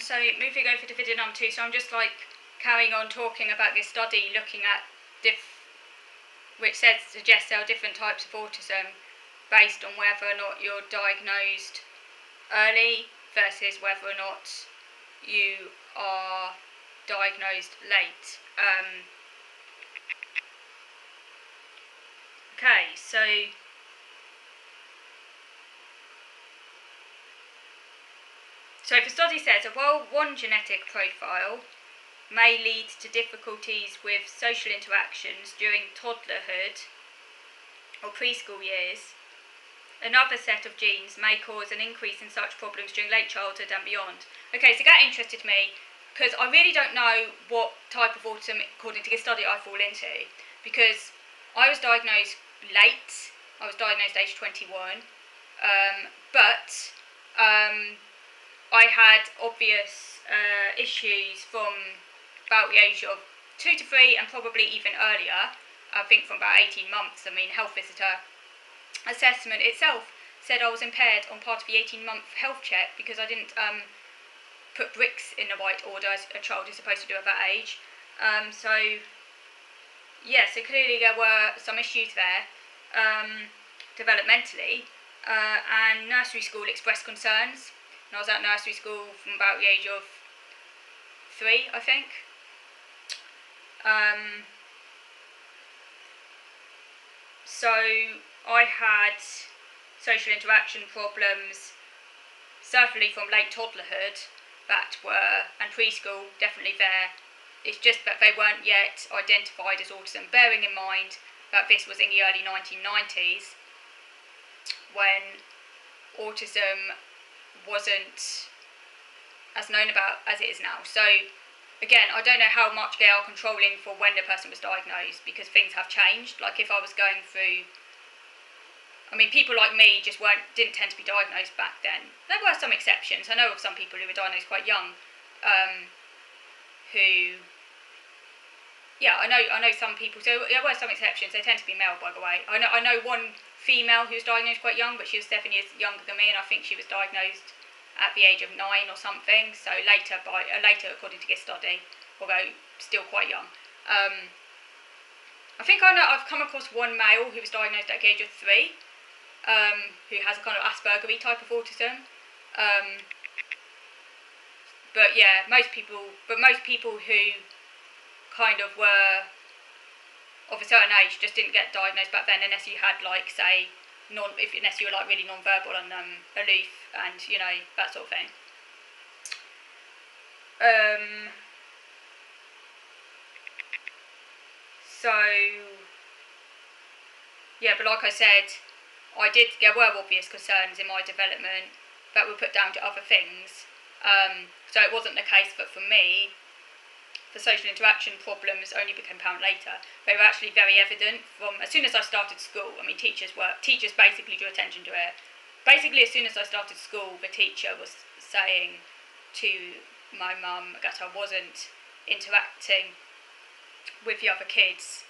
so moving over to video number 2, so I'm just like carrying on talking about this study looking at which suggests there are different types of autism based on whether or not you're diagnosed early versus whether or not you are diagnosed late. Okay, so the study says while one genetic profile may lead to difficulties with social interactions during toddlerhood or preschool years, another set of genes may cause an increase in such problems during late childhood and beyond. Okay, so that interested me because I really don't know what type of autism, according to this study, I fall into, because I was diagnosed late. I was diagnosed age 21, but I had obvious issues from about the age of 2 to 3 and probably even earlier. I think from about 18 months. I mean, health visitor assessment itself said I was impaired on part of the 18-month health check because I didn't put bricks in the right order as a child is supposed to do at that age. So clearly there were some issues there developmentally, and nursery school expressed concerns. And I was at nursery school from about the age of 3, I think. So I had social interaction problems, certainly from late toddlerhood, and preschool, definitely there. It's just that they weren't yet identified as autism, bearing in mind that this was in the early 1990s, when autism wasn't as known about as it is now. So again, I don't know how much they are controlling for when the person was diagnosed, because things have changed. Like if I was going through, I mean, people like me just didn't tend to be diagnosed back then. There were some exceptions. I know of some people who were diagnosed quite young, I know some people. So there were some exceptions. They tend to be male, by the way. I know one female who was diagnosed quite young, but she was 7 years younger than me, and I think she was diagnosed at the age of 9 or something. So later, according to this study, although still quite young. I think I've come across one male who was diagnosed at the age of 3, who has a kind of Asperger-y type of autism. But most people who kind of were of a certain age just didn't get diagnosed back then, unless you had unless you were like really non-verbal and aloof and that sort of thing. But like I said, there were obvious concerns in my development that were put down to other things. So it wasn't the case that for me, the social interaction problems only became apparent later. They were actually very evident from as soon as I started school. I mean, teachers basically drew attention to it. Basically, as soon as I started school, the teacher was saying to my mum that I wasn't interacting with the other kids.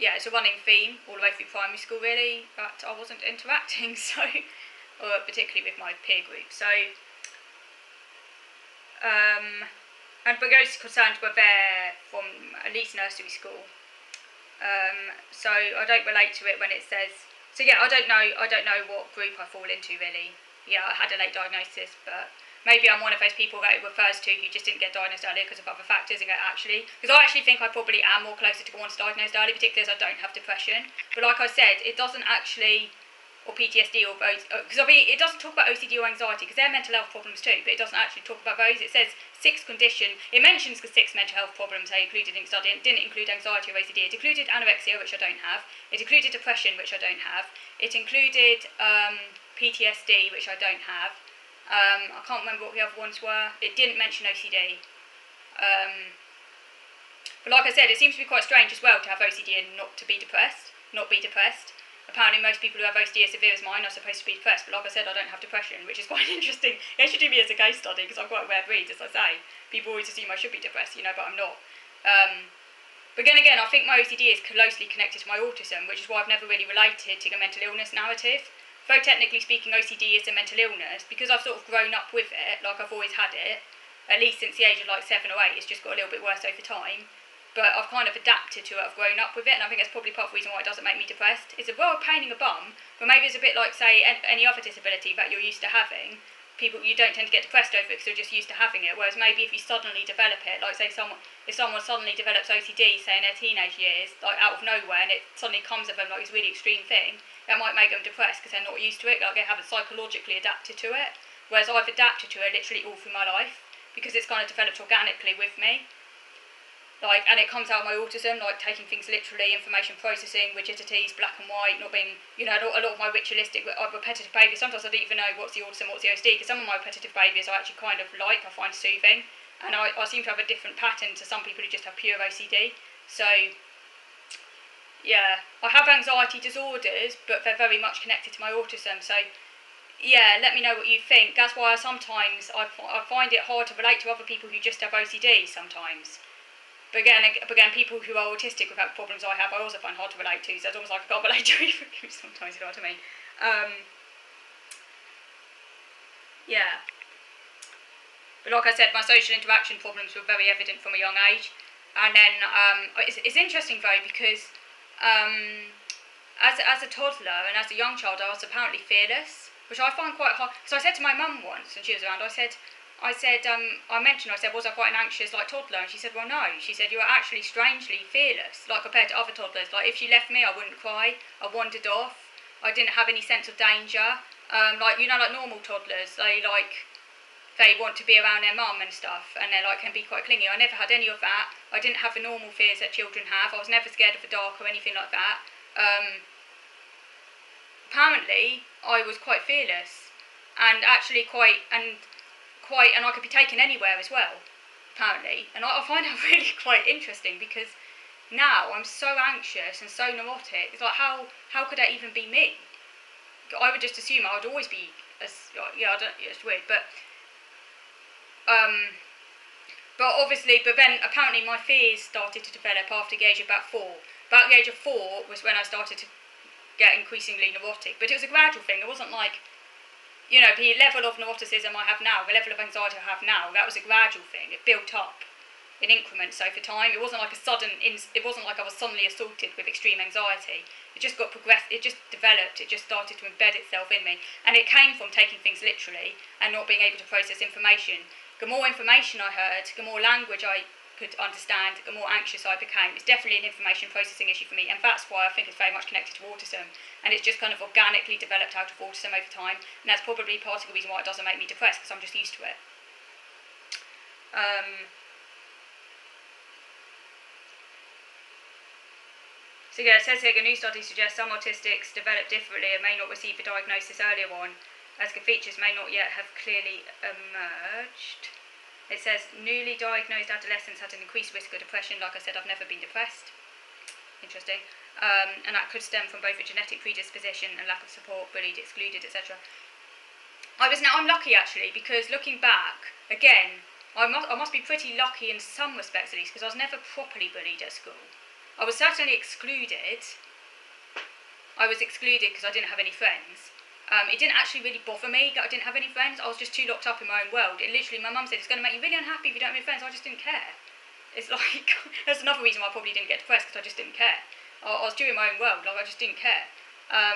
It's a running theme all the way through primary school, really, that I wasn't interacting, or particularly with my peer group. But those concerns were there from at least nursery school. So I don't relate to it when it says. So I don't know what group I fall into, really. I had a late diagnosis, but maybe I'm one of those people that it refers to who just didn't get diagnosed earlier because of other factors, because I actually think I probably am more closer to once diagnosed early, particularly as I don't have depression. But like I said, it doesn't actually, or PTSD, or those, because it doesn't talk about OCD or anxiety, because they're mental health problems too, but it doesn't actually talk about those. It says 6 condition, it mentions the 6 mental health problems they included in the study. It didn't include anxiety or OCD. It included anorexia, which I don't have. It included depression, which I don't have. It included PTSD, which I don't have. I can't remember what the other ones were. It didn't mention OCD. But like I said, it seems to be quite strange as well to have OCD and not be depressed. Apparently most people who have OCD as severe as mine are supposed to be depressed, but like I said, I don't have depression, which is quite interesting. They should do me as a case study, because I'm quite a rare breed, as I say. People always assume I should be depressed, but I'm not. But then again, I think my OCD is closely connected to my autism, which is why I've never really related to the mental illness narrative. though technically speaking OCD is a mental illness, because I've sort of grown up with it, like I've always had it, at least since the age of like 7 or 8, it's just got a little bit worse over time. But I've kind of adapted to it, I've grown up with it, and I think that's probably part of the reason why it doesn't make me depressed. It's a pain in the bum, but maybe it's a bit like, say, any other disability that you're used to having. People, you don't tend to get depressed over it because you're just used to having it, whereas maybe if you suddenly develop it, like say if someone suddenly develops OCD, say in their teenage years, like out of nowhere, and it suddenly comes at them like this really extreme thing, that might make them depressed because they're not used to it, like they haven't psychologically adapted to it, whereas I've adapted to it literally all through my life, because it's kind of developed organically with me. Like, and it comes out of my autism, like taking things literally, information processing, rigidities, black and white, not being, a lot of my ritualistic, repetitive behaviours. Sometimes I don't even know what's the autism, what's the OCD, because some of my repetitive behaviours I actually kind of like, I find soothing, and I seem to have a different pattern to some people who just have pure OCD. So, yeah, I have anxiety disorders, but they're very much connected to my autism. So, yeah, let me know what you think. That's why sometimes I find it hard to relate to other people who just have OCD sometimes. But again, people who are autistic without problems I have, I also find hard to relate to. So it's almost like I can't relate to either group sometimes. You know what I mean? Yeah. But like I said, my social interaction problems were very evident from a young age. And then it's interesting though, because as a toddler and as a young child, I was apparently fearless, which I find quite hard. So I said to my mum once, when she was around, I mentioned, was I quite an anxious like toddler? And she said, well, no. She said, you are actually strangely fearless, like compared to other toddlers. Like if she left me, I wouldn't cry. I wandered off. I didn't have any sense of danger. Like normal toddlers, they want to be around their mum and stuff, and they can be quite clingy. I never had any of that. I didn't have the normal fears that children have. I was never scared of the dark or anything like that. Apparently, I was quite fearless, and actually and I could be taken anywhere as well, apparently. And I find that really quite interesting, because now I'm so anxious and so neurotic. It's like, how could that even be me? I would just assume I would always be it's weird, but then apparently my fears started to develop after the age of about 4. About the age of 4 was when I started to get increasingly neurotic, but it was a gradual thing. It wasn't like, the level of neuroticism I have now, the level of anxiety I have now, that was a gradual thing. It built up in increments over time. It wasn't like it wasn't like I was suddenly assaulted with extreme anxiety. It just it just developed, it just started to embed itself in me. And it came from taking things literally and not being able to process information. The more information I heard, the more language I could understand, the more anxious I became. It's definitely an information processing issue for me, and that's why I think it's very much connected to autism, and it's just kind of organically developed out of autism over time, and that's probably part of the reason why it doesn't make me depressed, because I'm just used to it. So yeah, it says here, a new study suggests some autistics develop differently and may not receive the diagnosis earlier on, as the features may not yet have clearly emerged. It says, newly diagnosed adolescents had an increased risk of depression. Like I said, I've never been depressed. Interesting. And that could stem from both a genetic predisposition and lack of support, bullied, excluded, etc. I'm lucky, actually, because looking back, again, I must be pretty lucky in some respects at least, because I was never properly bullied at school. I was certainly excluded. I was excluded because I didn't have any friends. It didn't actually really bother me that I didn't have any friends. I was just too locked up in my own world. It literally, my mum said, it's going to make you really unhappy if you don't have any friends. I just didn't care. It's like, that's another reason why I probably didn't get depressed, because I just didn't care. I was doing my own world, I just didn't care. But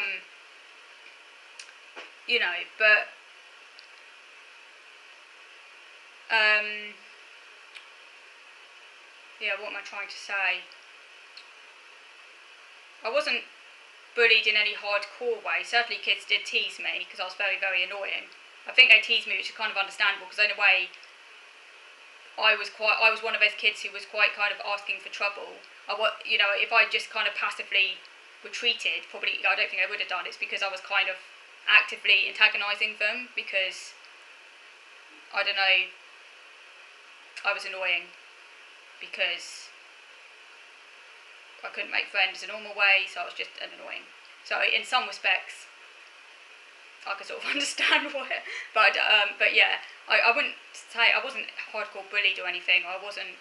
what am I trying to say? I wasn't bullied in any hardcore way. Certainly kids did tease me because I was very, very annoying. I think they teased me, which is kind of understandable, because in a way I was one of those kids who was quite kind of asking for trouble. If I just kind of passively retreated, probably I don't think I would have done. It's because I was kind of actively antagonising them, because I don't know, I was annoying because I couldn't make friends the normal way, so I was just annoying. So in some respects, I could sort of understand why. But yeah, I wouldn't say I wasn't hardcore bullied or anything. I wasn't.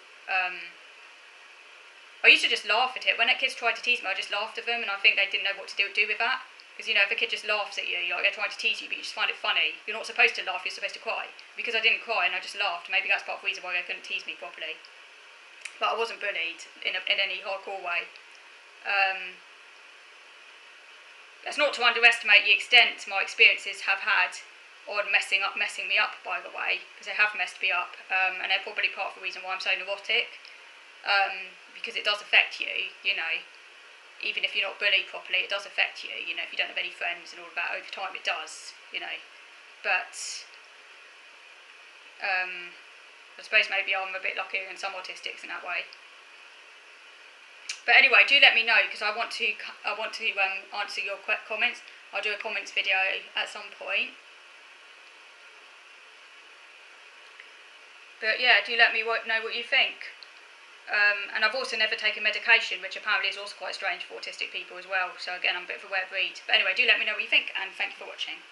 I used to just laugh at it. When kids tried to tease me, I just laughed at them, and I think they didn't know what to do with that, Because, you know, if a kid just laughs at you, like they're trying to tease you, but you just find it funny, you're not supposed to laugh, you're supposed to cry. Because I didn't cry and I just laughed, maybe that's part of the reason why they couldn't tease me properly. But I wasn't bullied in any hardcore way. That's not to underestimate the extent my experiences have had on messing me up, by the way, because they have messed me up, and they're probably part of the reason why I'm so neurotic, because it does affect you, you know. Even if you're not bullied properly, it does affect you, you know, if you don't have any friends and all of that, over time it does, you know. But I suppose maybe I'm a bit luckier than some autistics in that way. But anyway, do let me know, because I want to answer your comments. I'll do a comments video at some point. But yeah, do let me know what you think. And I've also never taken medication, which apparently is also quite strange for autistic people as well. So again, I'm a bit of a rare breed. But anyway, do let me know what you think, and thank you for watching.